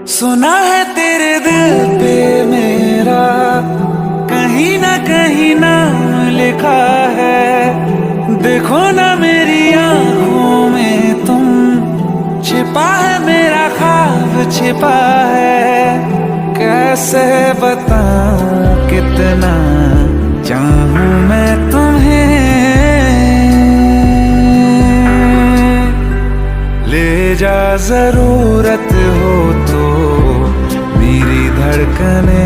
सुना है तेरे दिल पे मेरा कहीं ना कहीं नाम लिखा है। देखो ना मेरी आंखों में तुम, छिपा है मेरा ख्वाब छिपा है। कैसे बताऊं कितना चाहूं मैं तुम्हें। ले जा जरूरत हो तो मेरी धड़कने।